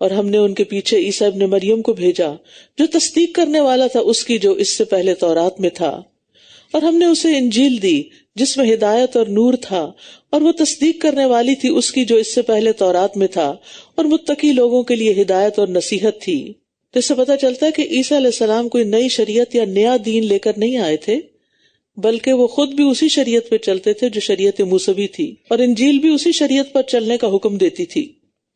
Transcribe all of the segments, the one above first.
اور ہم نے ان کے پیچھے عیسیٰ ابن مریم کو بھیجا جو تصدیق کرنے والا تھا اس کی جو اس سے پہلے تورات میں تھا، اور ہم نے اسے انجیل دی جس میں ہدایت اور نور تھا، اور وہ تصدیق کرنے والی تھی اس کی جو اس سے پہلے تورات میں تھا، اور متقی لوگوں کے لیے ہدایت اور نصیحت تھی۔ تو اس سے پتہ چلتا ہے کہ عیسیٰ علیہ السلام کوئی نئی شریعت یا نیا دین لے کر نہیں آئے تھے، بلکہ وہ خود بھی اسی شریعت پہ چلتے تھے جو شریعت موسوی تھی، اور انجیل بھی اسی شریعت پر چلنے کا حکم دیتی تھی۔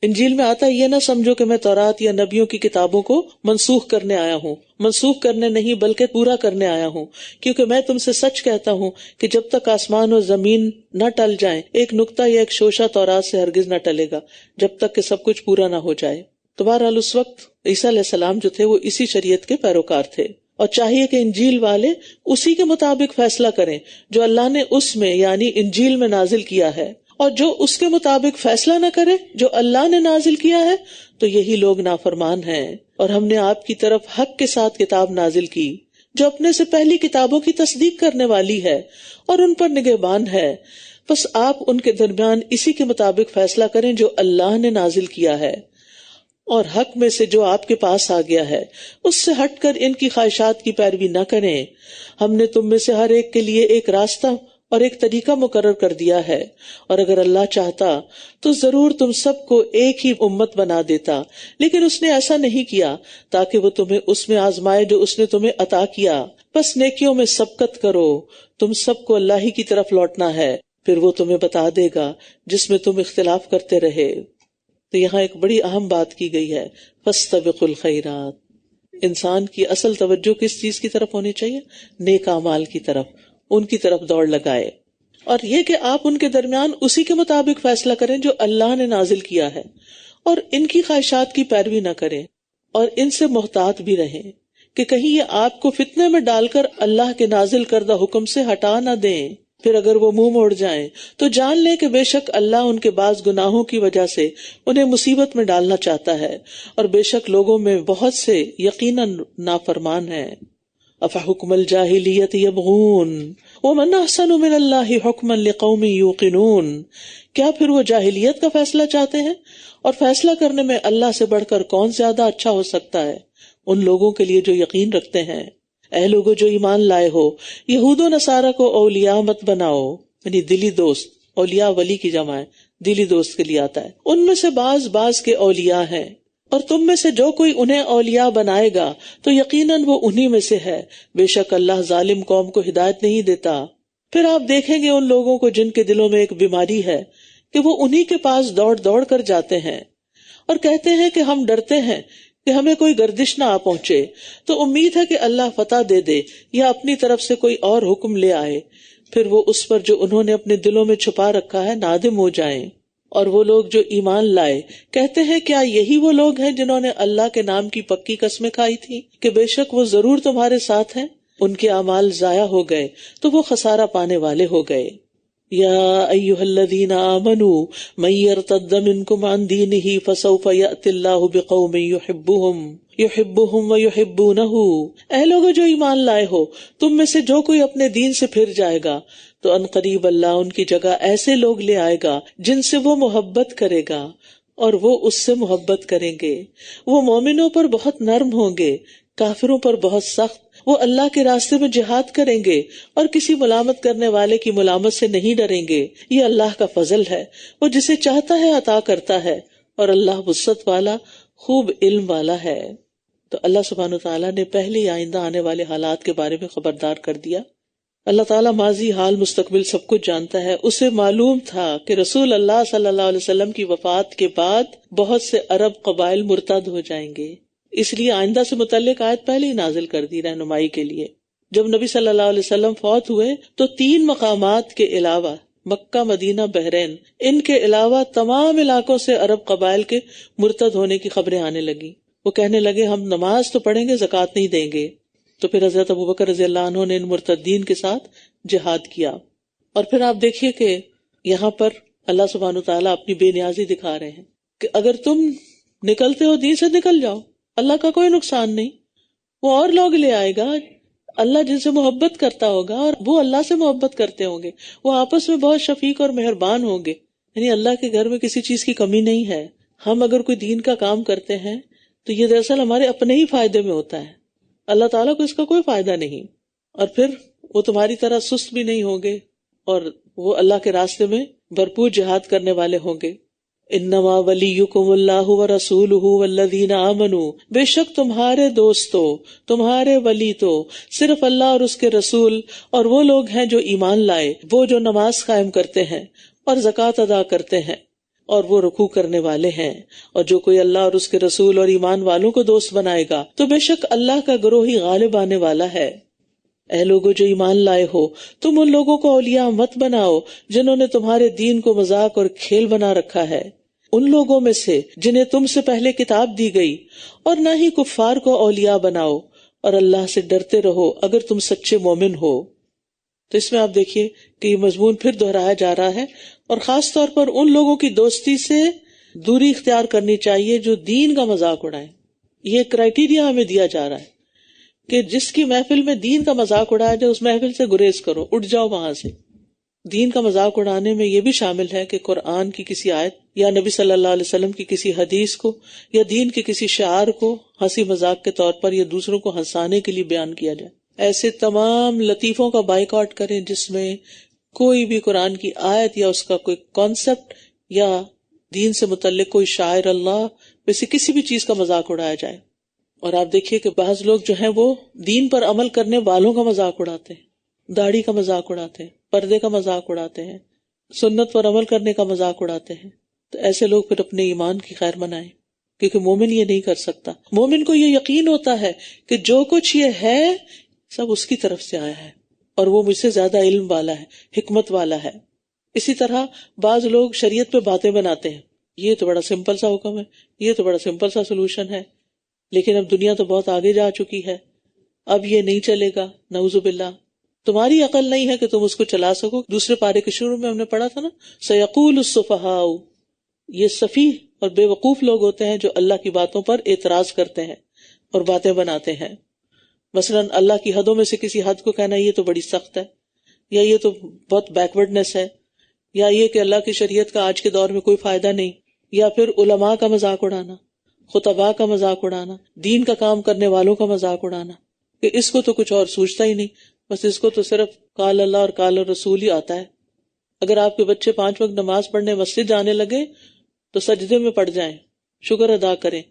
انجیل میں آتا یہ نہ سمجھو کہ میں تورات یا نبیوں کی کتابوں کو منسوخ کرنے آیا ہوں، منسوخ کرنے نہیں بلکہ پورا کرنے آیا ہوں، کیونکہ میں تم سے سچ کہتا ہوں کہ جب تک آسمان اور زمین نہ ٹل جائیں ایک نقطہ یا ایک شوشہ تورات سے ہرگز نہ ٹلے گا جب تک کہ سب کچھ پورا نہ ہو جائے۔ تو بہرحال اس وقت عیسیٰ علیہ السلام جو تھے وہ اسی شریعت کے پیروکار تھے، اور چاہیے کہ انجیل والے اسی کے مطابق فیصلہ کریں جو اللہ نے اس میں یعنی انجیل میں نازل کیا ہے، اور جو اس کے مطابق فیصلہ نہ کرے جو اللہ نے نازل کیا ہے تو یہی لوگ نافرمان ہیں۔ اور ہم نے آپ کی طرف حق کے ساتھ کتاب نازل کی جو اپنے سے پہلی کتابوں کی تصدیق کرنے والی ہے اور ان پر نگہبان ہے، بس آپ ان کے درمیان اسی کے مطابق فیصلہ کریں جو اللہ نے نازل کیا ہے، اور حق میں سے جو آپ کے پاس آ گیا ہے اس سے ہٹ کر ان کی خواہشات کی پیروی نہ کریں۔ ہم نے تم میں سے ہر ایک کے لیے ایک راستہ اور ایک طریقہ مقرر کر دیا ہے، اور اگر اللہ چاہتا تو ضرور تم سب کو ایک ہی امت بنا دیتا، لیکن اس نے ایسا نہیں کیا تاکہ وہ تمہیں اس میں آزمائے جو اس نے تمہیں عطا کیا۔ بس نیکیوں میں سبقت کرو، تم سب کو اللہ ہی کی طرف لوٹنا ہے، پھر وہ تمہیں بتا دے گا جس میں تم اختلاف کرتے رہے۔ تو یہاں ایک بڑی اہم بات کی گئی ہے، فاستبقوا الخیرات۔ انسان کی اصل توجہ کس چیز کی طرف ہونی چاہیے؟ نیک اعمال کی طرف، ان کی طرف دوڑ لگائے، اور یہ کہ آپ ان کے درمیان اسی کے مطابق فیصلہ کریں جو اللہ نے نازل کیا ہے، اور ان کی خواہشات کی پیروی نہ کریں، اور ان سے محتاط بھی رہیں کہ کہیں یہ آپ کو فتنے میں ڈال کر اللہ کے نازل کردہ حکم سے ہٹا نہ دیں۔ پھر اگر وہ منہ موڑ جائیں تو جان لیں کہ بے شک اللہ ان کے بعض گناہوں کی وجہ سے انہیں مصیبت میں ڈالنا چاہتا ہے، اور بے شک لوگوں میں بہت سے یقیناً نافرمان ہیں۔ افحکم الجاہلیت یبغون ومن احسن من اللہ حکما لقوم یوقنون۔ کیا پھر وہ جاہلیت کا فیصلہ چاہتے ہیں؟ اور فیصلہ کرنے میں اللہ سے بڑھ کر کون زیادہ اچھا ہو سکتا ہے ان لوگوں کے لیے جو یقین رکھتے ہیں۔ اے لوگو جو ایمان لائے ہو، یہود و نصارہ کو اولیاء مت بناؤ، یعنی دلی دوست، اولیاء ولی کی جمع ہے، دلی دوست کے لیے آتا ہے۔ ان میں سے بعض کے اولیاء ہیں، اور تم میں سے جو کوئی انہیں اولیاء بنائے گا تو یقیناً وہ انہی میں سے ہے، بے شک اللہ ظالم قوم کو ہدایت نہیں دیتا۔ پھر آپ دیکھیں گے ان لوگوں کو جن کے دلوں میں ایک بیماری ہے کہ وہ انہی کے پاس دوڑ دوڑ کر جاتے ہیں اور کہتے ہیں کہ ہم ڈرتے ہیں کہ ہمیں کوئی گردش نہ آ پہنچے، تو امید ہے کہ اللہ فتح دے دے یا اپنی طرف سے کوئی اور حکم لے آئے، پھر وہ اس پر جو انہوں نے اپنے دلوں میں چھپا رکھا ہے نادم ہو جائیں۔ اور وہ لوگ جو ایمان لائے کہتے ہیں کیا یہی وہ لوگ ہیں جنہوں نے اللہ کے نام کی پکی قسمیں کھائی تھی کہ بے شک وہ ضرور تمہارے ساتھ ہیں؟ ان کے اعمال ضائع ہو گئے تو وہ خسارہ پانے والے ہو گئے۔ یا ایھا الذین آمنوا من یرتد منکم عن دینہ فسوف یأتی اللہ بقوم یحبهم ویحبونہ۔ اے لوگو جو ایمان لائے ہو، تم میں سے جو کوئی اپنے دین سے پھر جائے گا تو ان قریب اللہ ان کی جگہ ایسے لوگ لے آئے گا جن سے وہ محبت کرے گا اور وہ اس سے محبت کریں گے۔ وہ مومنوں پر بہت نرم ہوں گے، کافروں پر بہت سخت۔ وہ اللہ کے راستے میں جہاد کریں گے اور کسی ملامت کرنے والے کی ملامت سے نہیں ڈریں گے۔ یہ اللہ کا فضل ہے، وہ جسے چاہتا ہے عطا کرتا ہے، اور اللہ وسعت والا خوب علم والا ہے۔ تو اللہ سبحانہ وتعالیٰ نے پہلے آئندہ آنے والے حالات کے بارے میں خبردار کر دیا۔ اللہ تعالیٰ ماضی حال مستقبل سب کچھ جانتا ہے۔ اسے معلوم تھا کہ رسول اللہ صلی اللہ علیہ وسلم کی وفات کے بعد بہت سے عرب قبائل مرتد ہو جائیں گے، اس لیے آئندہ سے متعلق آیت پہلے ہی نازل کر دی رہنمائی کے لیے۔ جب نبی صلی اللہ علیہ وسلم فوت ہوئے تو 3 مقامات کے علاوہ مکہ، مدینہ، بحرین، ان کے علاوہ تمام علاقوں سے عرب قبائل کے مرتد ہونے کی خبریں آنے لگی۔ وہ کہنے لگے ہم نماز تو پڑھیں گے، زکوٰۃ نہیں دیں گے۔ تو پھر حضرت ابوبکر رضی اللہ عنہ نے ان مرتدین کے ساتھ جہاد کیا۔ اور پھر آپ دیکھیے کہ یہاں پر اللہ سبحانہ وتعالیٰ اپنی بے نیازی دکھا رہے ہیں کہ اگر تم نکلتے ہو دین سے نکل جاؤ، اللہ کا کوئی نقصان نہیں، وہ اور لوگ لے آئے گا، اللہ جن سے محبت کرتا ہوگا اور وہ اللہ سے محبت کرتے ہوں گے، وہ آپس میں بہت شفیق اور مہربان ہوں گے۔ یعنی اللہ کے گھر میں کسی چیز کی کمی نہیں ہے، ہم اگر کوئی دین کا کام کرتے ہیں تو یہ دراصل ہمارے اپنے ہی فائدے میں ہوتا ہے، اللہ تعالیٰ کو اس کا کوئی فائدہ نہیں، اور پھر وہ تمہاری طرح سست بھی نہیں ہوں گے اور وہ اللہ کے راستے میں بھرپور جہاد کرنے والے ہوں گے۔ انما ولیکم اللہ ورسولہ والذین آمنوا، بے شک تمہارے دوستو، تمہارے ولی تو صرف اللہ اور اس کے رسول اور وہ لوگ ہیں جو ایمان لائے، وہ جو نماز قائم کرتے ہیں اور زکوٰۃ ادا کرتے ہیں اور وہ رکوع کرنے والے ہیں، اور جو کوئی اللہ اور اس کے رسول اور ایمان والوں کو دوست بنائے گا تو بے شک اللہ کا گروہ ہی غالب آنے والا ہے۔ اے لوگو جو ایمان لائے ہو، تم ان لوگوں کو اولیاء مت بناؤ جنہوں نے تمہارے دین کو مذاق اور کھیل بنا رکھا ہے، ان لوگوں میں سے جنہیں تم سے پہلے کتاب دی گئی، اور نہ ہی کفار کو اولیاء بناؤ، اور اللہ سے ڈرتے رہو اگر تم سچے مومن ہو۔ تو اس میں آپ دیکھیے کہ یہ مضمون پھر دہرایا جا رہا ہے، اور خاص طور پر ان لوگوں کی دوستی سے دوری اختیار کرنی چاہیے جو دین کا مذاق اڑائیں۔ یہ کرائٹیریا ہمیں دیا جا رہا ہے کہ جس کی محفل میں دین کا مذاق اڑایا جائے اس محفل سے گریز کرو، اٹھ جاؤ وہاں سے۔ دین کا مذاق اڑانے میں یہ بھی شامل ہے کہ قرآن کی کسی آیت یا نبی صلی اللہ علیہ وسلم کی کسی حدیث کو یا دین کے کسی شعار کو ہنسی مذاق کے طور پر یا دوسروں کو ہنسانے کے لیے بیان کیا جائے۔ ایسے تمام لطیفوں کا بائیکاٹ کریں جس میں کوئی بھی قرآن کی آیت یا اس کا کوئی کانسیپٹ یا دین سے متعلق کوئی شاعر اللہ ویسے کسی بھی چیز کا مذاق اڑایا جائے۔ اور آپ دیکھیے کہ بعض لوگ جو ہیں وہ دین پر عمل کرنے والوں کا مذاق اڑاتے ہیں، داڑھی کا مذاق اڑاتے ہیں، پردے کا مذاق اڑاتے ہیں، سنت پر عمل کرنے کا مذاق اڑاتے ہیں۔ تو ایسے لوگ پھر اپنے ایمان کی خیر منائیں، کیونکہ مومن یہ نہیں کر سکتا۔ مومن کو یہ یقین ہوتا ہے کہ جو کچھ یہ ہے سب اس کی طرف سے آیا ہے اور وہ مجھ سے زیادہ علم والا ہے، حکمت والا ہے۔ اسی طرح بعض لوگ شریعت پہ باتیں بناتے ہیں، یہ تو بڑا سمپل سا حکم ہے، یہ تو بڑا سمپل سا سولوشن ہے، لیکن اب دنیا تو بہت آگے جا چکی ہے، اب یہ نہیں چلے گا، نعوذ باللہ۔ تمہاری عقل نہیں ہے کہ تم اس کو چلا سکو۔ دوسرے پارے کے شروع میں ہم نے پڑھا تھا نا، سیقول السفہاء، یہ سفیہ اور بے وقوف لوگ ہوتے ہیں جو اللہ کی باتوں پر اعتراض کرتے ہیں اور باتیں بناتے ہیں۔ مثلا اللہ کی حدوں میں سے کسی حد کو کہنا یہ تو بڑی سخت ہے، یا یہ تو بہت بیکورڈنس ہے، یا یہ کہ اللہ کی شریعت کا آج کے دور میں کوئی فائدہ نہیں، یا پھر علماء کا مذاق اڑانا، خطباء کا مذاق اڑانا، دین کا کام کرنے والوں کا مذاق اڑانا کہ اس کو تو کچھ اور سوچتا ہی نہیں، بس اس کو تو صرف قال اللہ اور قال الرسول ہی آتا ہے۔ اگر آپ کے بچے 5 وقت نماز پڑھنے مسجد جانے لگے تو سجدے میں پڑ جائیں، شکر ادا کریں،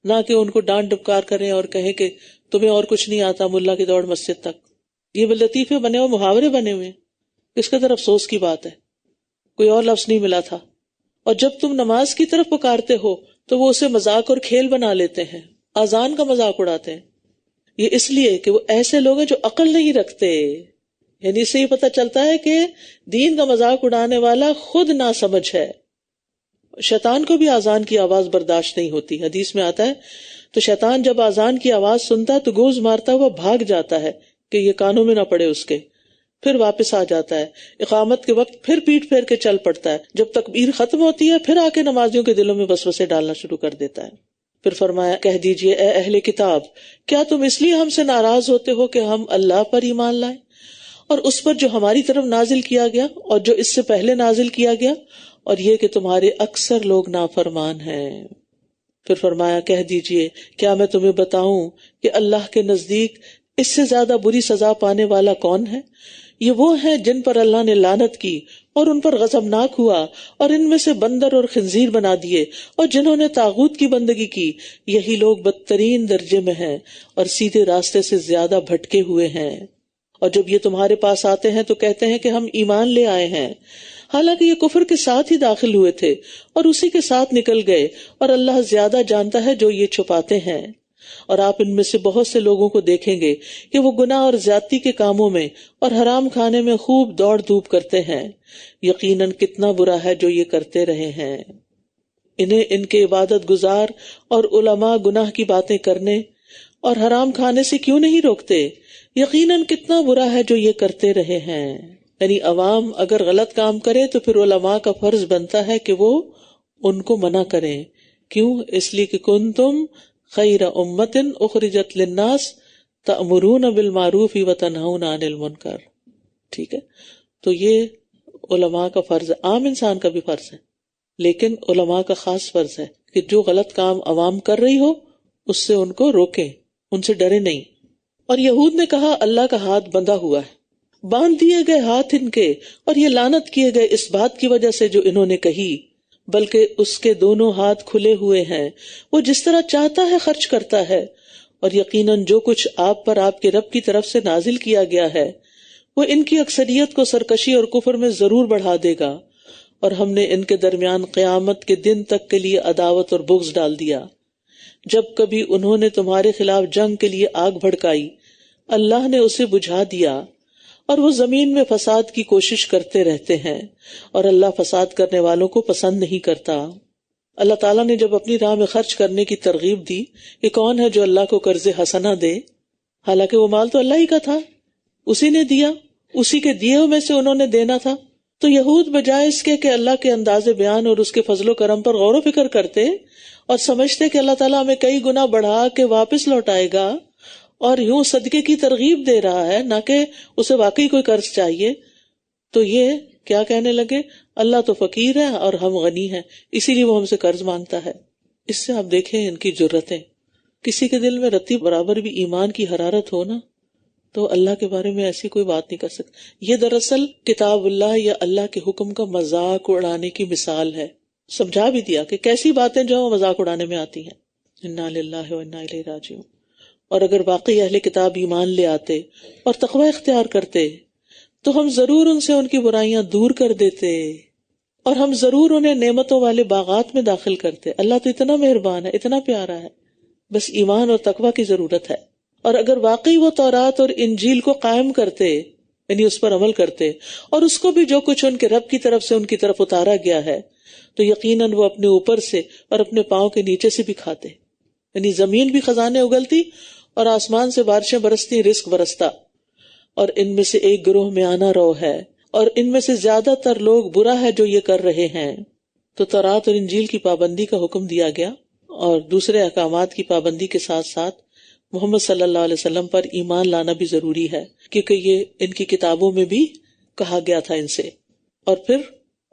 نہ کہ ان کو ڈانٹ ڈپکار کریں اور کہیں کہ تمہیں اور کچھ نہیں آتا، ملا کی دوڑ مسجد تک۔ یہ لطیفے بنے ہوئے، محاورے بنے ہوئے، اس قدر افسوس کی بات ہے، کوئی اور لفظ نہیں ملا تھا۔ اور جب تم نماز کی طرف پکارتے ہو تو وہ اسے مذاق اور کھیل بنا لیتے ہیں، اذان کا مذاق اڑاتے ہیں۔ یہ اس لیے کہ وہ ایسے لوگ ہیں جو عقل نہیں رکھتے، یعنی اس سے یہ پتہ چلتا ہے کہ دین کا مذاق اڑانے والا خود ناسمجھ ہے۔ شیطان کو بھی اذان کی آواز برداشت نہیں ہوتی، حدیث میں آتا ہے تو شیطان جب اذان کی آواز سنتا ہے تو گوز مارتا ہوا بھاگ جاتا ہے کہ یہ کانوں میں نہ پڑے اس کے، پھر واپس آ جاتا ہے، اقامت کے وقت پھر پیٹ پھیر کے چل پڑتا ہے، جب تکبیر ختم ہوتی ہے پھر آ کے نمازیوں کے دلوں میں وسوسے ڈالنا شروع کر دیتا ہے۔ پھر فرمایا کہہ دیجئے اے اہل کتاب، کیا تم اس لیے ہم سے ناراض ہوتے ہو کہ ہم اللہ پر ایمان لائیں اور اس پر جو ہماری طرف نازل کیا گیا اور جو اس سے پہلے نازل کیا گیا، اور یہ کہ تمہارے اکثر لوگ نافرمان ہیں۔ پھر فرمایا کہہ دیجئے کیا میں تمہیں بتاؤں کہ اللہ کے نزدیک اس سے زیادہ بری سزا پانے والا کون ہے؟ یہ وہ ہیں جن پر اللہ نے لعنت کی اور ان پر غضبناک ہوا اور ان میں سے بندر اور خنزیر بنا دیے اور جنہوں نے طاغوت کی بندگی کی، یہی لوگ بدترین درجے میں ہیں اور سیدھے راستے سے زیادہ بھٹکے ہوئے ہیں۔ اور جب یہ تمہارے پاس آتے ہیں تو کہتے ہیں کہ ہم ایمان لے آئے ہیں، حالانکہ یہ کفر کے ساتھ ہی داخل ہوئے تھے اور اسی کے ساتھ نکل گئے، اور اللہ زیادہ جانتا ہے جو یہ چھپاتے ہیں۔ اور آپ ان میں سے بہت سے لوگوں کو دیکھیں گے کہ وہ گناہ اور زیادتی کے کاموں میں اور حرام کھانے میں خوب دوڑ دھوپ کرتے ہیں، یقیناً کتنا برا ہے جو یہ کرتے رہے ہیں۔ انہیں ان کے عبادت گزار اور علماء گناہ کی باتیں کرنے اور حرام کھانے سے کیوں نہیں روکتے؟ یقیناً کتنا برا ہے جو یہ کرتے رہے ہیں۔ یعنی عوام اگر غلط کام کرے تو پھر علماء کا فرض بنتا ہے کہ وہ ان کو منع کریں۔ کیوں؟ اس لیے کہ کنتم خیر امت اخرجت للناس تأمرون بالمعروف وتنہون عن المنکر۔ ٹھیک ہے، تو یہ علماء کا فرض ہے، عام انسان کا بھی فرض ہے لیکن علماء کا خاص فرض ہے کہ جو غلط کام عوام کر رہی ہو اس سے ان کو روکیں، ان سے ڈرے نہیں۔ اور یہود نے کہا اللہ کا ہاتھ بندھا ہوا ہے، باندھ دیے گئے ہاتھ ان کے، اور یہ لعنت کیے گئے اس بات کی وجہ سے جو انہوں نے کہی، بلکہ اس کے دونوں ہاتھ کھلے ہوئے ہیں، وہ جس طرح چاہتا ہے خرچ کرتا ہے، اور یقیناً جو کچھ آپ پر آپ کے رب کی طرف سے نازل کیا گیا ہے وہ ان کی اکثریت کو سرکشی اور کفر میں ضرور بڑھا دے گا، اور ہم نے ان کے درمیان قیامت کے دن تک کے لیے عداوت اور بغض ڈال دیا۔ جب کبھی انہوں نے تمہارے خلاف جنگ کے لیے آگ بھڑکائی، اللہ نے اسے بجھا دیا، اور وہ زمین میں فساد کی کوشش کرتے رہتے ہیں، اور اللہ فساد کرنے والوں کو پسند نہیں کرتا۔ اللہ تعالیٰ نے جب اپنی راہ میں خرچ کرنے کی ترغیب دی کہ کون ہے جو اللہ کو قرض حسنہ دے، حالانکہ وہ مال تو اللہ ہی کا تھا، اسی نے دیا، اسی کے دیے ہوئے میں سے انہوں نے دینا تھا، تو یہود بجائے اس کے کہ اللہ کے انداز بیان اور اس کے فضل و کرم پر غور و فکر کرتے اور سمجھتے کہ اللہ تعالیٰ ہمیں کئی گنا بڑھا کے واپس لوٹائے گا اور یوں صدقے کی ترغیب دے رہا ہے، نہ کہ اسے واقعی کوئی قرض چاہیے، تو یہ کیا کہنے لگے، اللہ تو فقیر ہے اور ہم غنی ہیں، اسی لیے وہ ہم سے قرض مانگتا ہے۔ اس سے آپ دیکھیں ان کی جرتیں۔ کسی کے دل میں رتی برابر بھی ایمان کی حرارت ہو نا تو اللہ کے بارے میں ایسی کوئی بات نہیں کر سکتا۔ یہ دراصل کتاب اللہ یا اللہ کے حکم کا مذاق اڑانے کی مثال ہے۔ سمجھا بھی دیا کہ کیسی باتیں جو مذاق اڑانے میں آتی ہیں۔ انا للہ و انا الیہ راجعون۔ اور اگر واقعی اہل کتاب ایمان لے آتے اور تقوی اختیار کرتے تو ہم ضرور ان سے ان کی برائیاں دور کر دیتے، اور ہم ضرور انہیں نعمتوں والے باغات میں داخل کرتے۔ اللہ تو اتنا مہربان ہے، اتنا پیارا ہے، بس ایمان اور تقوی کی ضرورت ہے۔ اور اگر واقعی وہ تورات اور انجیل کو قائم کرتے، یعنی اس پر عمل کرتے، اور اس کو بھی جو کچھ ان کے رب کی طرف سے ان کی طرف اتارا گیا ہے، تو یقیناً وہ اپنے اوپر سے اور اپنے پاؤں کے نیچے سے بھی کھاتے، یعنی زمین بھی خزانے اگلتی اور آسمان سے بارشیں برستی، رزق برستا۔ اور ان میں سے ایک گروہ میں آنا رو ہے، اور ان میں سے زیادہ تر لوگ برا ہے جو یہ کر رہے ہیں۔ تو تورات اور انجیل کی پابندی کا حکم دیا گیا، اور دوسرے احکامات کی پابندی کے ساتھ ساتھ محمد صلی اللہ علیہ وسلم پر ایمان لانا بھی ضروری ہے، کیونکہ یہ ان کی کتابوں میں بھی کہا گیا تھا ان سے۔ اور پھر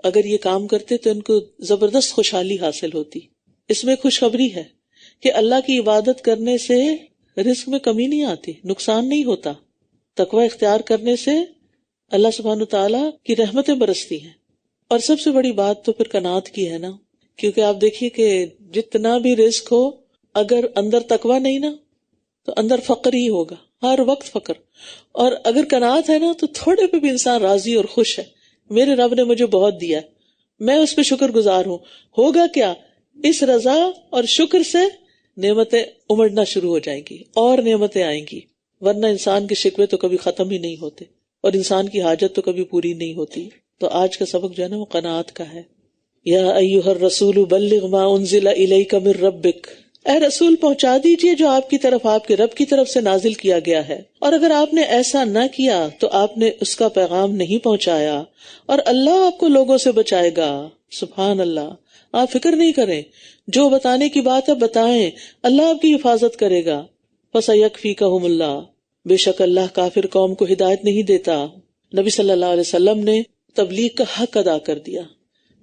اگر یہ کام کرتے تو ان کو زبردست خوشحالی حاصل ہوتی۔ اس میں خوشخبری ہے کہ اللہ کی عبادت کرنے سے رزق میں کمی نہیں آتی، نقصان نہیں ہوتا۔ تقوی اختیار کرنے سے اللہ سبحانہ تعالیٰ کی رحمتیں برستی ہیں۔ اور سب سے بڑی بات تو پھر قناعت کی ہے نا، کیونکہ آپ دیکھیے کہ جتنا بھی رزق ہو، اگر اندر تقوی نہیں نا تو اندر فقر ہی ہوگا، ہر وقت فقر۔ اور اگر قناعت ہے نا تو تھوڑے پہ بھی انسان راضی اور خوش ہے، میرے رب نے مجھے بہت دیا ہے، میں اس پہ شکر گزار ہوں۔ ہوگا کیا، اس رضا اور شکر سے نعمتیں امڑنا شروع ہو جائیں گی اور نعمتیں آئیں گی، ورنہ انسان کے شکوے تو کبھی ختم ہی نہیں ہوتے اور انسان کی حاجت تو کبھی پوری نہیں ہوتی۔ تو آج کا سبق جو ہے نا وہ قناعت کا ہے۔ یا ایھا الرسول بلغ ما انزل الیک من ربک، اے رسول پہنچا دیجئے جو آپ کی طرف آپ کے رب کی طرف سے نازل کیا گیا ہے، اور اگر آپ نے ایسا نہ کیا تو آپ نے اس کا پیغام نہیں پہنچایا، اور اللہ آپ کو لوگوں سے بچائے گا۔ سبحان اللہ، آپ فکر نہیں کریں، جو بتانے کی بات ہے بتائیں، اللہ آپ کی حفاظت کرے گا۔ فَسَيَكْفِيكَهُمُ اللَّهُ، بے شک اللہ کافر قوم کو ہدایت نہیں دیتا۔ نبی صلی اللہ علیہ وسلم نے تبلیغ کا حق ادا کر دیا،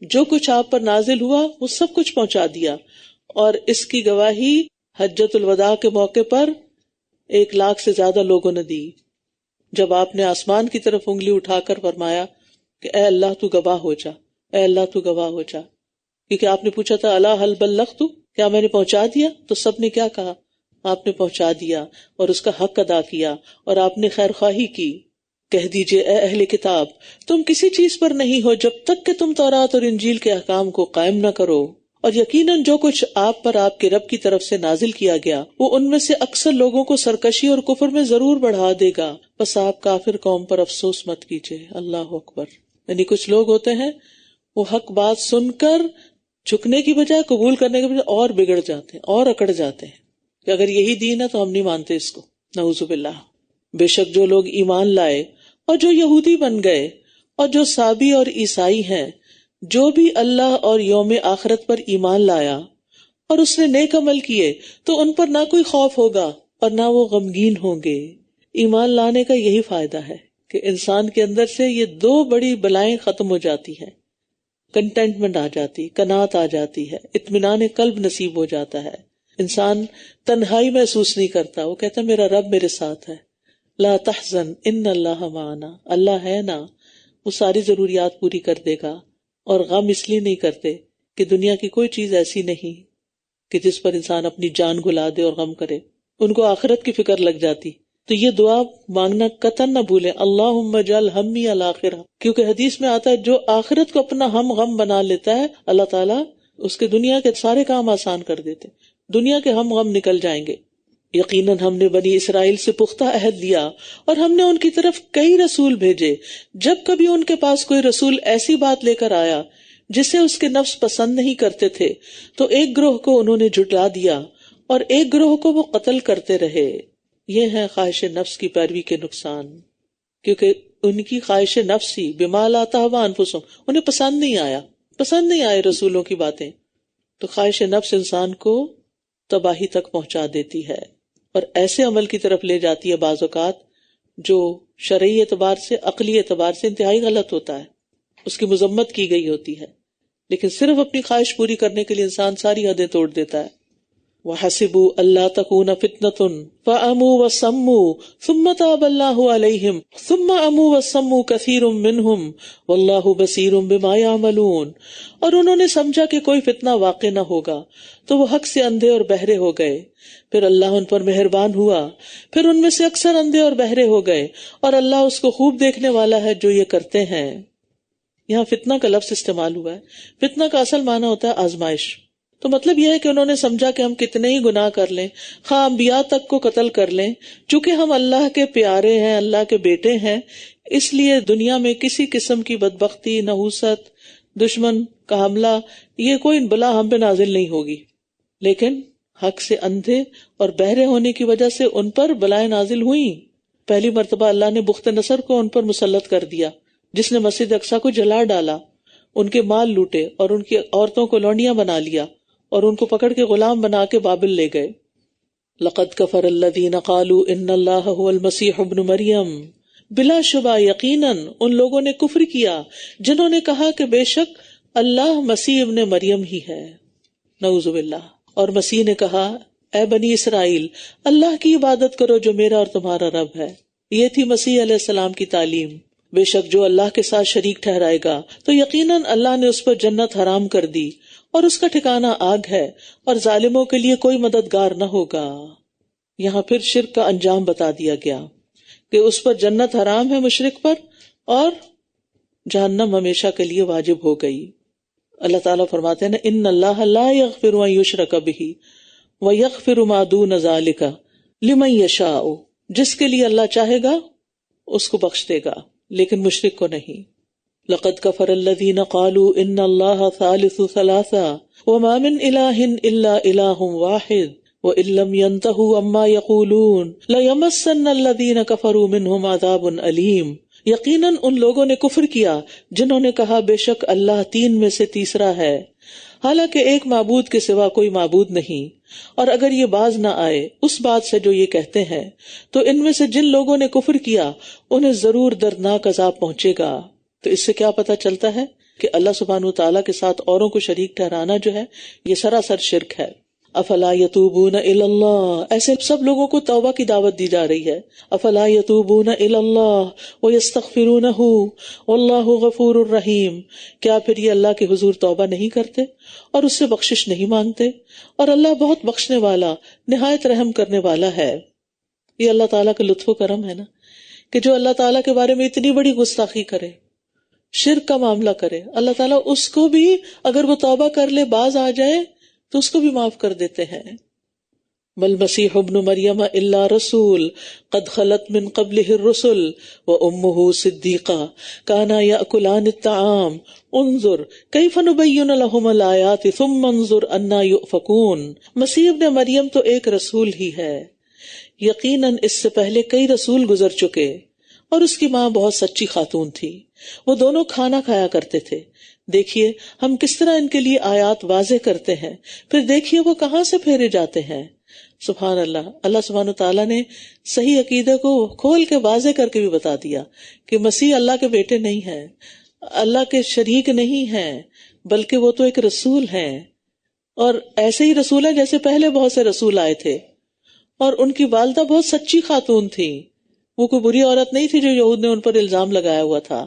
جو کچھ آپ پر نازل ہوا وہ سب کچھ پہنچا دیا، اور اس کی گواہی حجۃ الوداع کے موقع پر 1,00,000 سے زیادہ لوگوں نے دی، جب آپ نے آسمان کی طرف انگلی اٹھا کر فرمایا کہ اے اللہ تو گواہ ہو جا، اے اللہ تو گواہ ہو جا، کیونکہ آپ نے پوچھا تھا الا هل بلغت، کیا میں نے پہنچا دیا؟ تو سب نے کیا کہا؟ آپ نے پہنچا دیا اور اس کا حق ادا کیا، اور آپ نے خیر خواہی کی۔ کہہ دیجئے اے اہل کتاب، تم کسی چیز پر نہیں ہو جب تک کہ تم تورات اور انجیل کے احکام کو قائم نہ کرو، اور یقیناً جو کچھ آپ پر آپ کے رب کی طرف سے نازل کیا گیا وہ ان میں سے اکثر لوگوں کو سرکشی اور کفر میں ضرور بڑھا دے گا، بس آپ کافر قوم پر افسوس مت کیجئے۔ اللہ اکبر۔ یعنی کچھ لوگ ہوتے ہیں وہ حق بات سن کر جھکنے کی بجائے قبول کرنے کے بجائے اور بگڑ جاتے ہیں اور اکڑ جاتے ہیں کہ اگر یہی دین ہے تو ہم نہیں مانتے اس کو، نعوذ باللہ۔ بے شک جو لوگ ایمان لائے اور جو یہودی بن گئے اور جو صابی اور عیسائی ہیں، جو بھی اللہ اور یوم آخرت پر ایمان لایا اور اس نے نیک عمل کیے، تو ان پر نہ کوئی خوف ہوگا اور نہ وہ غمگین ہوں گے۔ ایمان لانے کا یہی فائدہ ہے کہ انسان کے اندر سے یہ 2 بڑی بلائیں ختم ہو جاتی ہیں، کنٹینٹمنٹ آ جاتی، قناعت آ جاتی ہے، اطمینان قلب نصیب ہو جاتا ہے. انسان تنہائی محسوس نہیں کرتا، وہ کہتا ہے میرا رب میرے ساتھ ہے. لا تحزن ان اللہ معنا، اللہ ہے نا، وہ ساری ضروریات پوری کر دے گا. اور غم اس لیے نہیں کرتے کہ دنیا کی کوئی چیز ایسی نہیں کہ جس پر انسان اپنی جان گلا دے اور غم کرے. ان کو آخرت کی فکر لگ جاتی. تو یہ دعا مانگنا قطعاً نہ بھولیں، اللہم اجعل ہمی الآخرہ، کیونکہ حدیث میں آتا ہے جو آخرت کو اپنا ہم غم بنا لیتا ہے اللہ تعالیٰ اس کے دنیا کے سارے کام آسان کر دیتے، دنیا کے ہم غم نکل جائیں گے. یقیناً ہم نے بنی اسرائیل سے پختہ عہد لیا اور ہم نے ان کی طرف کئی رسول بھیجے. جب کبھی ان کے پاس کوئی رسول ایسی بات لے کر آیا جسے اس کے نفس پسند نہیں کرتے تھے تو ایک گروہ کو انہوں نے جھٹلا دیا اور ایک گروہ کو وہ قتل کرتے رہے. یہ ہے خواہش نفس کی پیروی کے نقصان، کیونکہ ان کی خواہش نفس ہی بما لا تہوی انفسہم، انہیں پسند نہیں آئے رسولوں کی باتیں. تو خواہش نفس انسان کو تباہی تک پہنچا دیتی ہے اور ایسے عمل کی طرف لے جاتی ہے بعض اوقات جو شرعی اعتبار سے، عقلی اعتبار سے انتہائی غلط ہوتا ہے، اس کی مذمت کی گئی ہوتی ہے، لیکن صرف اپنی خواہش پوری کرنے کے لیے انسان ساری حدیں توڑ دیتا ہے. وَحَسِبُوا أَلَّا تَكُونَ فِتْنَةٌ فَأَمُوا وَصَمُّوا ثُمَّ تَابَ اللَّهُ عَلَيْهِمْ ثُمَّ أَمُوا وَصَمُّوا كَثِيرٌ مِّنْهُمْ وَاللَّهُ بَصِيرٌ بِمَا يَعْمَلُونَ. اور انہوں نے سمجھا کہ کوئی فتنہ واقع نہ ہوگا تو وہ حق سے اندھے اور بہرے ہو گئے، پھر اللہ ان پر مہربان ہوا، پھر ان میں سے اکثر اندھے اور بہرے ہو گئے، اور اللہ اس کو خوب دیکھنے والا ہے جو یہ کرتے ہیں. یہاں فتنہ کا لفظ استعمال ہوا ہے. فتنہ کا اصل معنی ہوتا ہے آزمائش. تو مطلب یہ ہے کہ انہوں نے سمجھا کہ ہم کتنے ہی گناہ کر لیں، خواہ انبیاء تک کو قتل کر لیں، چونکہ ہم اللہ کے پیارے ہیں، اللہ کے بیٹے ہیں، اس لیے دنیا میں کسی قسم کی بدبختی، نحوست، دشمن کا حملہ، یہ کوئی بلا ہم پہ نازل نہیں ہوگی. لیکن حق سے اندھے اور بہرے ہونے کی وجہ سے ان پر بلائیں نازل ہوئیں. پہلی مرتبہ اللہ نے بخت نصر کو ان پر مسلط کر دیا، جس نے مسجد اقصی کو جلا ڈالا، ان کے مال لوٹے اور ان کی عورتوں کو لونڈیاں بنا لیا اور ان کو پکڑ کے غلام بنا کے بابل لے گئے. لقد کفر الذین قالوا ان اللہ هو المسیح ابن مریم، بلا شبہ یقیناً ان لوگوں نے کفر کیا جنہوں نے کہا کہ بے شک اللہ مسیح ابن مریم ہی ہے، نعوذ باللہ. اور مسیح نے کہا اے بنی اسرائیل اللہ کی عبادت کرو جو میرا اور تمہارا رب ہے. یہ تھی مسیح علیہ السلام کی تعلیم. بے شک جو اللہ کے ساتھ شریک ٹھہرائے گا تو یقیناً اللہ نے اس پر جنت حرام کر دی اور اس کا ٹھکانہ آگ ہے، اور ظالموں کے لیے کوئی مددگار نہ ہوگا. یہاں پھر شرک کا انجام بتا دیا گیا کہ اس پر جنت حرام ہے مشرک پر، اور جہنم ہمیشہ کے لیے واجب ہو گئی. اللہ تعالیٰ فرماتے ہیں ان اللہ لا یغفر ان یشرک بہ ویغفر ما دون ذلک لمن یشاء، جس کے لیے اللہ چاہے گا اس کو بخش دے گا لیکن مشرک کو نہیں. لقد كفر الذين قالوا ان الله ثالث ثلاثة وما من اله الا اله واحد وان لم ينتهوا عما يقولون ليمسن الذين كفروا منهم عذاب اليم. یقیناً ان لوگوں نے کفر کیا جنہوں نے کہا بے شک اللہ تین میں سے تیسرا ہے، حالانکہ ایک معبود کے سوا کوئی معبود نہیں، اور اگر یہ باز نہ آئے اس بات سے جو یہ کہتے ہیں تو ان میں سے جن لوگوں نے کفر کیا انہیں ضرور دردناک عذاب پہنچے گا. تو اس سے کیا پتہ چلتا ہے کہ اللہ سبحانہ وتعالیٰ کے ساتھ اوروں کو شریک ٹھہرانا جو ہے یہ سراسر شرک ہے. افلا یتوبون الی اللہ، ایسے سب لوگوں کو توبہ کی دعوت دی جا رہی ہے. افلا یتوبون الی اللہ ویستغفرونہ واللہ غفور الرحیم، کیا پھر یہ اللہ کے حضور توبہ نہیں کرتے اور اس سے بخشش نہیں مانگتے؟ اور اللہ بہت بخشنے والا، نہایت رحم کرنے والا ہے. یہ اللہ تعالیٰ کا لطف و کرم ہے نا کہ جو اللہ تعالیٰ کے بارے میں اتنی بڑی گستاخی کرے، شرک کا معاملہ کرے، اللہ تعالیٰ اس کو بھی اگر وہ توبہ کر لے، باز آ جائے تو اس کو بھی معاف کر دیتے ہیں. مل مسیح ابن مریم الا رسول قد خلت من قبلہ الرسل وامہ صدیقہ کانا یاکلان الطعام انظر کیف نبین لہم الآیات ثم انظر انا یؤفکون. مسیح ابن مریم تو ایک رسول ہی ہے، یقیناً اس سے پہلے کئی رسول گزر چکے، اور اس کی ماں بہت سچی خاتون تھی، وہ دونوں کھانا کھایا کرتے تھے. دیکھیے ہم کس طرح ان کے لیے آیات واضح کرتے ہیں، پھر دیکھیے وہ کہاں سے پھیرے جاتے ہیں. سبحان اللہ. اللہ سبحانہ تعالیٰ نے صحیح عقیدے کو کھول کے واضح کر کے بھی بتا دیا کہ مسیح اللہ کے بیٹے نہیں ہیں، اللہ کے شریک نہیں ہیں، بلکہ وہ تو ایک رسول ہیں، اور ایسے ہی رسول ہیں جیسے پہلے بہت سے رسول آئے تھے، اور ان کی والدہ بہت سچی خاتون تھی، وہ کوئی بری عورت نہیں تھی جو یہود نے ان پر الزام لگایا ہوا تھا۔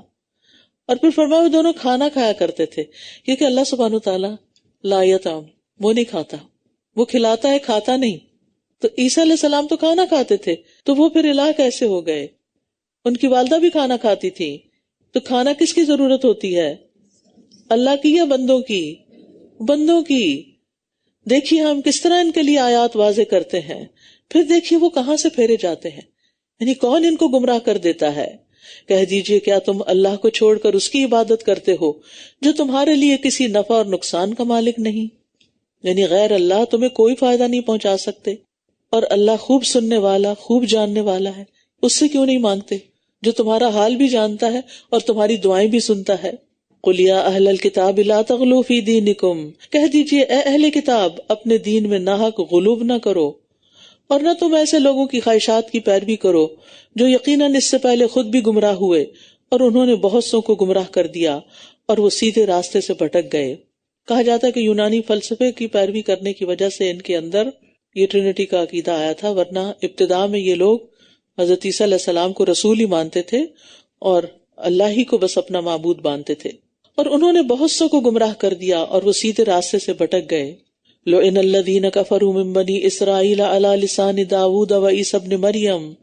اور پھر فرمایا وہ دونوں کھانا کھایا کرتے تھے، کیونکہ اللہ سبحانہ وتعالیٰ لا یطعم، وہ نہیں کھاتا، وہ کھلاتا ہے کھاتا نہیں۔ تو عیسیٰ علیہ السلام تو کھانا کھاتے تھے، تو وہ پھر الہ کیسے ہو گئے؟ ان کی والدہ بھی کھانا کھاتی تھی، تو کھانا کس کی ضرورت ہوتی ہے؟ اللہ کی یا بندوں کی؟ بندوں کی۔ دیکھیے ہم کس طرح ان کے لیے آیات واضح کرتے ہیں، پھر دیکھیے وہ کہاں سے پھیرے جاتے ہیں، یعنی کون ان کو گمراہ کر دیتا ہے۔ کہہ دیجئے کیا تم اللہ کو چھوڑ کر اس کی عبادت کرتے ہو جو تمہارے لیے کسی نفع اور نقصان کا مالک نہیں، یعنی غیر اللہ تمہیں کوئی فائدہ نہیں پہنچا سکتے، اور اللہ خوب سننے والا، خوب جاننے والا ہے، اس سے کیوں نہیں مانگتے جو تمہارا حال بھی جانتا ہے اور تمہاری دعائیں بھی سنتا ہے۔ قُلْ يَا أَهْلَ الْكِتَابِ لَا تَغْلُوا فِي دِينِكُمْ، کہہ دیجئے اے اہل کتاب اپنے دین میں ناحق غلوب نہ کرو، اور نہ تم ایسے لوگوں کی خواہشات کی پیروی کرو جو یقیناً اس سے پہلے خود بھی گمراہ ہوئے اور انہوں نے بہت سو کو گمراہ کر دیا اور وہ سیدھے راستے سے بھٹک گئے۔ کہا جاتا ہے کہ یونانی فلسفے کی پیروی کرنے کی وجہ سے ان کے اندر یہ ٹرینٹی کا عقیدہ آیا تھا، ورنہ ابتداء میں یہ لوگ حضرت عیسیٰ علیہ السلام کو رسول ہی مانتے تھے اور اللہ ہی کو بس اپنا معبود مانتے تھے، اور انہوں نے بہت سو کو گمراہ کر دیا اور وہ سیدھے راستے سے بھٹک گئے۔ لَعِنَ الَّذِينَ كَفَرُوا مِن بَنِي إِسْرَائِيلَ عَلَى لِسَانِ دَاوُودَ وَعِيسَى ابْنِ مَرْيَمَ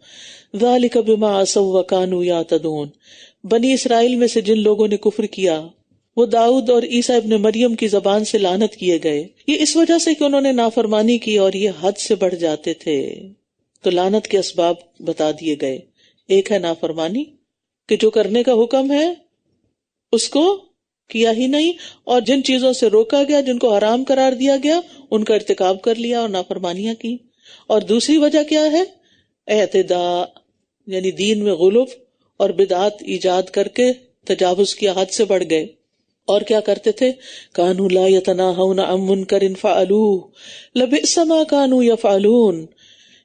ذَلِكَ بِمَا عَصَوْا وَكَانُوا يَعْتَدُونَ، بنی اسرائیل میں سے جن لوگوں نے کفر کیا وہ داؤد اور عیسیٰ ابن مریم کی زبان سے لعنت کیے گئے، یہ اس وجہ سے کہ انہوں نے نافرمانی کی اور یہ حد سے بڑھ جاتے تھے۔ تو لعنت کے اسباب بتا دیے گئے، ایک ہے نافرمانی کہ جو کرنے کا حکم ہے اس کو کیا ہی نہیں، اور جن چیزوں سے روکا گیا، جن کو حرام قرار دیا گیا، ان کا ارتکاب کر لیا اور نافرمانیاں کی۔ اور دوسری وجہ کیا ہے؟ اعتداء، یعنی دین میں غلو اور بدعات ایجاد کر کے تجاوز کیا، حد سے بڑھ گئے۔ اور کیا کرتے تھے؟ کانوا لا یتناہون عن منکر فعلوہ لبئس ما کانوا یفعلون،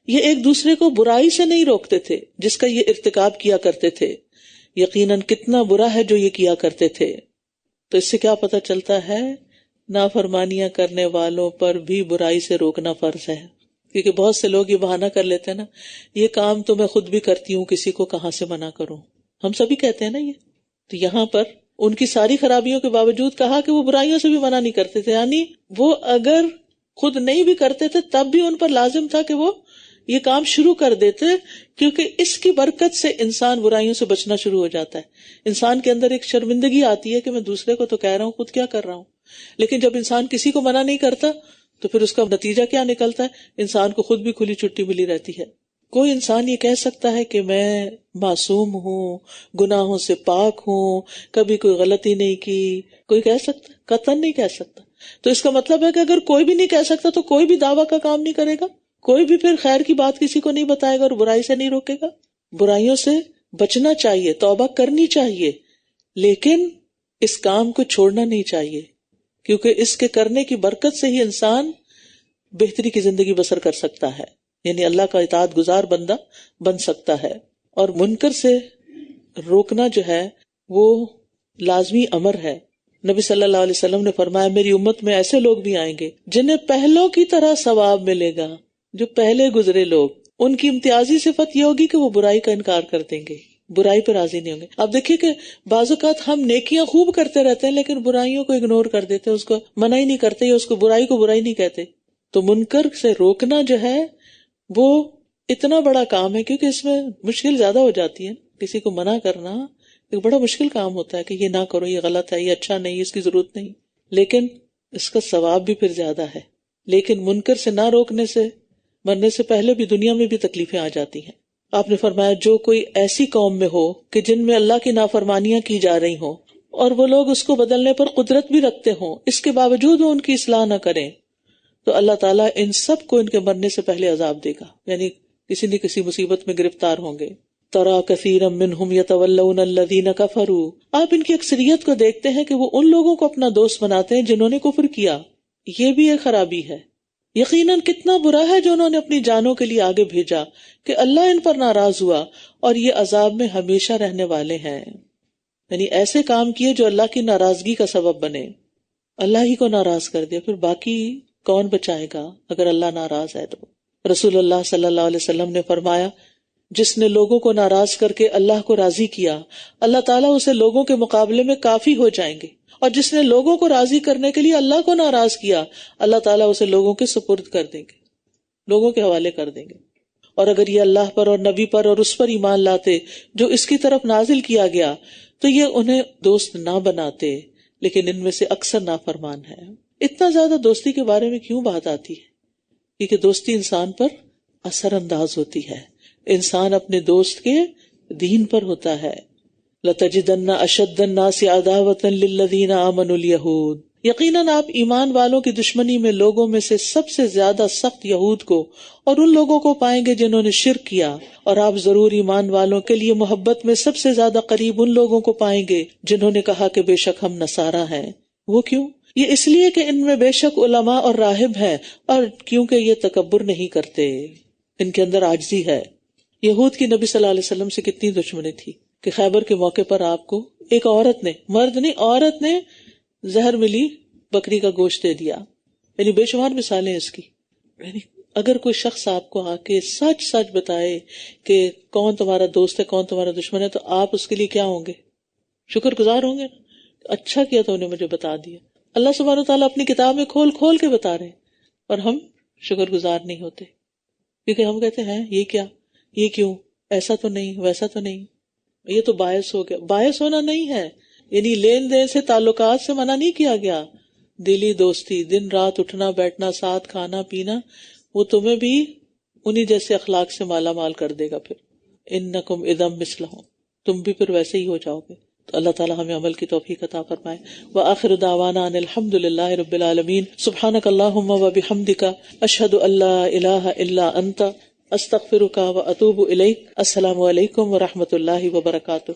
یہ ایک دوسرے کو برائی سے نہیں روکتے تھے جس کا یہ ارتکاب کیا کرتے تھے، یقیناً کتنا برا ہے جو یہ کیا کرتے تھے۔ تو اس سے کیا پتہ چلتا ہے؟ نافرمانیاں کرنے والوں پر بھی برائی سے روکنا فرض ہے، کیونکہ بہت سے لوگ یہ بہانہ کر لیتے ہیں نا، یہ کام تو میں خود بھی کرتی ہوں، کسی کو کہاں سے منع کروں، ہم سبھی کہتے ہیں نا یہ۔ تو یہاں پر ان کی ساری خرابیوں کے باوجود کہا کہ وہ برائیوں سے بھی منع نہیں کرتے تھے، یعنی وہ اگر خود نہیں بھی کرتے تھے تب بھی ان پر لازم تھا کہ وہ یہ کام شروع کر دیتے، کیونکہ اس کی برکت سے انسان برائیوں سے بچنا شروع ہو جاتا ہے۔ انسان کے اندر ایک شرمندگی آتی ہے کہ میں دوسرے کو تو کہہ رہا ہوں، خود کیا کر رہا ہوں، لیکن جب انسان کسی کو منع نہیں کرتا تو پھر اس کا نتیجہ کیا نکلتا ہے؟ انسان کو خود بھی کھلی چھٹی ملی رہتی ہے۔ کوئی انسان یہ کہہ سکتا ہے کہ میں معصوم ہوں، گناہوں سے پاک ہوں، کبھی کوئی غلطی نہیں کی؟ کوئی کہہ سکتا؟ قطعاً نہیں کہہ سکتا۔ تو اس کا مطلب ہے کہ اگر کوئی بھی نہیں کہہ سکتا تو کوئی بھی دعویٰ کا کام نہیں کرے گا، کوئی بھی پھر خیر کی بات کسی کو نہیں بتائے گا اور برائی سے نہیں روکے گا۔ برائیوں سے بچنا چاہیے، توبہ کرنی چاہیے، لیکن اس کام کو چھوڑنا نہیں چاہیے، کیونکہ اس کے کرنے کی برکت سے ہی انسان بہتری کی زندگی بسر کر سکتا ہے، یعنی اللہ کا اطاعت گزار بندہ بن سکتا ہے۔ اور منکر سے روکنا جو ہے وہ لازمی امر ہے۔ نبی صلی اللہ علیہ وسلم نے فرمایا میری امت میں ایسے لوگ بھی آئیں گے جنہیں پہلوں کی طرح ثواب ملے گا، جو پہلے گزرے لوگ، ان کی امتیازی صفت یہ ہوگی کہ وہ برائی کا انکار کر دیں گے، برائی پر راضی نہیں ہوں گے۔ اب دیکھیے کہ بعض اوقات ہم نیکیاں خوب کرتے رہتے ہیں لیکن برائیوں کو اگنور کر دیتے ہیں، اس کو منع ہی نہیں کرتے یا اس کو برائی نہیں کہتے۔ تو منکر سے روکنا جو ہے وہ اتنا بڑا کام ہے، کیونکہ اس میں مشکل زیادہ ہو جاتی ہے۔ کسی کو منع کرنا ایک بڑا مشکل کام ہوتا ہے کہ یہ نہ کرو، یہ غلط ہے، یہ اچھا نہیں، اس کی ضرورت نہیں، لیکن اس کا ثواب بھی پھر زیادہ ہے۔ لیکن منکر سے نہ روکنے سے مرنے سے پہلے بھی دنیا میں بھی تکلیفیں آ جاتی ہیں۔ آپ نے فرمایا جو کوئی ایسی قوم میں ہو کہ جن میں اللہ کی نافرمانیاں کی جا رہی ہوں اور وہ لوگ اس کو بدلنے پر قدرت بھی رکھتے ہوں، اس کے باوجود وہ ان کی اصلاح نہ کریں، تو اللہ تعالیٰ ان سب کو ان کے مرنے سے پہلے عذاب دے گا، یعنی کسی نہ کسی مصیبت میں گرفتار ہوں گے۔ ترى كثيرا منهم يتولون الذين كفروا، آپ ان کی اکثریت کو دیکھتے ہیں کہ وہ ان لوگوں کو اپنا دوست بناتے ہیں جنہوں نے کفر کیا، یہ بھی ایک خرابی ہے۔ یقیناً کتنا برا ہے جو انہوں نے اپنی جانوں کے لیے آگے بھیجا کہ اللہ ان پر ناراض ہوا اور یہ عذاب میں ہمیشہ رہنے والے ہیں، یعنی ایسے کام کیے جو اللہ کی ناراضگی کا سبب بنے۔ اللہ ہی کو ناراض کر دیا، پھر باقی کون بچائے گا اگر اللہ ناراض ہے تو؟ رسول اللہ صلی اللہ علیہ وسلم نے فرمایا، جس نے لوگوں کو ناراض کر کے اللہ کو راضی کیا، اللہ تعالیٰ اسے لوگوں کے مقابلے میں کافی ہو جائیں گے، اور جس نے لوگوں کو راضی کرنے کے لیے اللہ کو ناراض کیا، اللہ تعالیٰ اسے لوگوں کے سپرد کر دیں گے، لوگوں کے حوالے کر دیں گے۔ اور اگر یہ اللہ پر اور نبی پر اور اس پر ایمان لاتے جو اس کی طرف نازل کیا گیا تو یہ انہیں دوست نہ بناتے، لیکن ان میں سے اکثر نافرمان ہے۔ اتنا زیادہ دوستی کے بارے میں کیوں بات آتی ہے؟ کیونکہ دوستی انسان پر اثر انداز ہوتی ہے، انسان اپنے دوست کے دین پر ہوتا ہے۔ لَتَجِدَنَّ أَشَدَّ النَّاسِ عَدَاوَةً لِلَّذِينَ آمَنُوا الْيَهُودَ، یقیناً آپ ایمان والوں کی دشمنی میں لوگوں میں سے سب سے زیادہ سخت یہود کو اور ان لوگوں کو پائیں گے جنہوں نے شرک کیا، اور آپ ضرور ایمان والوں کے لیے محبت میں سب سے زیادہ قریب ان لوگوں کو پائیں گے جنہوں نے کہا کہ بے شک ہم نصارہ ہیں۔ وہ کیوں؟ یہ اس لیے کہ ان میں بے شک علماء اور راہب ہیں، اور کیونکہ یہ تکبر نہیں کرتے، ان کے اندر عاجزی ہے۔ یہود کی نبی صلی اللہ علیہ وسلم سے کتنی دشمنی تھی کہ خیبر کے موقع پر آپ کو ایک عورت نے، مرد نہیں عورت نے، زہر ملی بکری کا گوشت دے دیا۔ یعنی بے شمار مثالیں اس کی۔ یعنی اگر کوئی شخص آپ کو آ کے سچ سچ بتائے کہ کون تمہارا دوست ہے کون تمہارا دشمن ہے، تو آپ اس کے لیے کیا ہوں گے؟ شکر گزار ہوں گے نا؟ اچھا کیا تو انہیں مجھے بتا دیا۔ اللہ سبحانہ و تعالیٰ اپنی کتاب میں کھول کھول کے بتا رہے ہیں، اور ہم شکر گزار نہیں ہوتے، کیونکہ ہم کہتے ہیں یہ کیا، یہ کیوں، ایسا تو نہیں، ویسا تو نہیں، یہ تو باعث ہو گیا۔ باعث ہونا نہیں ہے، یعنی لین دین سے تعلقات سے منع نہیں کیا گیا، دلی دوستی، دن رات اٹھنا بیٹھنا، ساتھ کھانا پینا، وہ تمہیں بھی انہی جیسے اخلاق سے مالا مال کر دے گا۔ پھر انکم اذا مثلہم، تم بھی پھر ویسے ہی ہو جاؤ گے۔ تو اللہ تعالی ہمیں عمل کی توفیق عطا فرمائے۔ وآخر دعوانا ان الحمد للہ رب العالمین۔ سبحانک اللہم وبحمدک، اشہد ان لا الہ الا انت، استغفرک واتوب الیک۔ السلام علیکم ورحمۃ اللہ وبرکاتہ۔